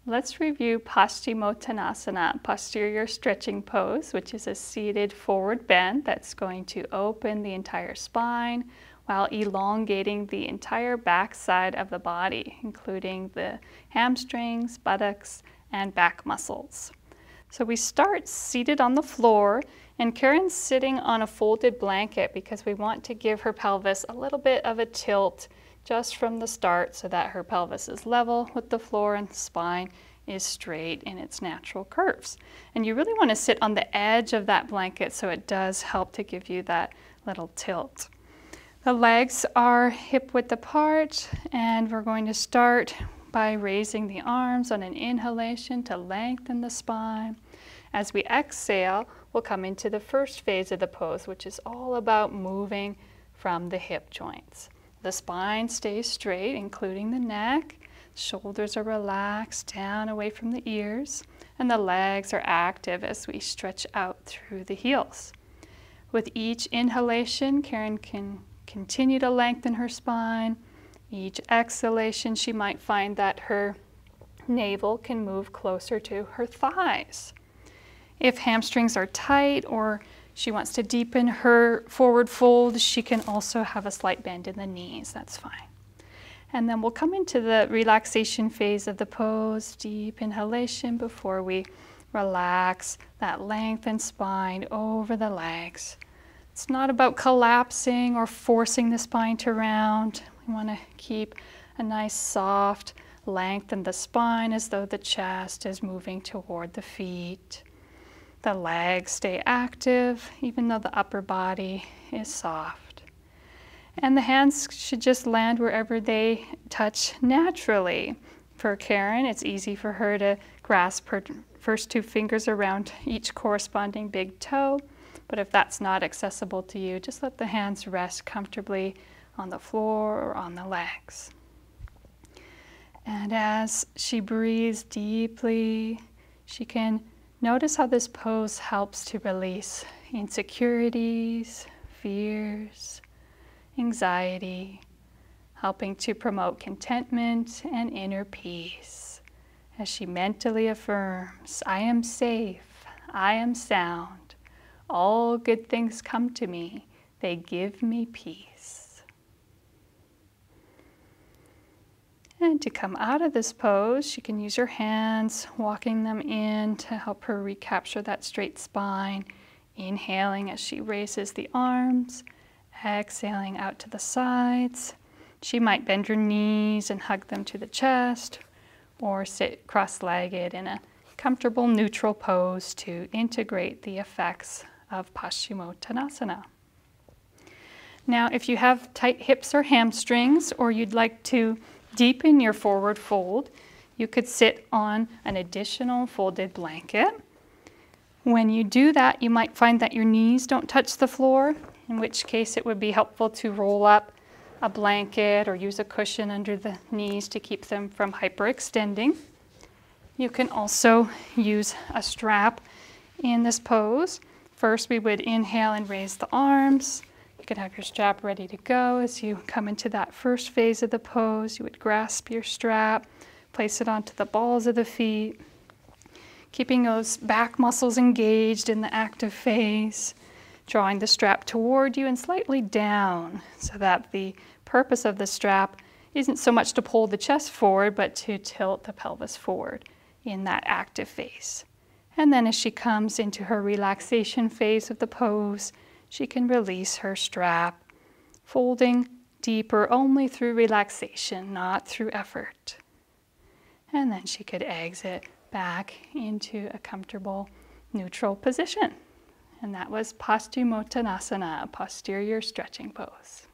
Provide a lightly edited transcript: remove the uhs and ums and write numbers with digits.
Let's review Paschimotanasana, posterior stretching pose, which is a seated forward bend that's going to open the entire spine while elongating the entire back side of the body, including the hamstrings, buttocks, and back muscles. So we start seated on the floor, and Karen's sitting on a folded blanket because we want to give her pelvis a little bit of a tilt just from the start so that her pelvis is level with the floor and the spine is straight in its natural curves. And you really want to sit on the edge of that blanket so it does help to give you that little tilt. The legs are hip width apart, and we're going to start by raising the arms on an inhalation to lengthen the spine. As we exhale, we'll come into the first phase of the pose, which is all about moving from the hip joints. The spine stays straight, including the neck. Shoulders are relaxed down away from the ears, and the legs are active as we stretch out through the heels. With each inhalation, Karen can continue to lengthen her spine. Each exhalation, she might find that her navel can move closer to her thighs. If hamstrings are tight or she wants to deepen her forward fold, she can also have a slight bend in the knees. That's fine. And then we'll come into the relaxation phase of the pose, deep inhalation before we relax that lengthened spine over the legs. It's not about collapsing or forcing the spine to round. We want to keep a nice soft length in the spine as though the chest is moving toward the feet. The legs stay active, even though the upper body is soft. And the hands should just land wherever they touch naturally. For Karen, it's easy for her to grasp her first two fingers around each corresponding big toe. But if that's not accessible to you, just let the hands rest comfortably on the floor or on the legs. And as she breathes deeply, she can notice how this pose helps to release insecurities, fears, anxiety, helping to promote contentment and inner peace. As she mentally affirms, I am safe, I am sound, all good things come to me, they give me peace. And to come out of this pose, she can use her hands, walking them in to help her recapture that straight spine. Inhaling as she raises the arms, exhaling out to the sides. She might bend her knees and hug them to the chest, or sit cross-legged in a comfortable neutral pose to integrate the effects of Paschimotanasana. Now, if you have tight hips or hamstrings, or you'd like to deepen your forward fold, you could sit on an additional folded blanket. When you do that, you might find that your knees don't touch the floor, in which case it would be helpful to roll up a blanket or use a cushion under the knees to keep them from hyperextending. You can also use a strap in this pose. First, we would inhale and raise the arms. You could have your strap ready to go. As you come into that first phase of the pose, you would grasp your strap, place it onto the balls of the feet, keeping those back muscles engaged in the active phase, drawing the strap toward you and slightly down so that the purpose of the strap isn't so much to pull the chest forward, but to tilt the pelvis forward in that active phase. And then as she comes into her relaxation phase of the pose, she can release her strap, folding deeper only through relaxation, not through effort. And then she could exit back into a comfortable neutral position. And that was Paschimotanasana, a posterior stretching pose.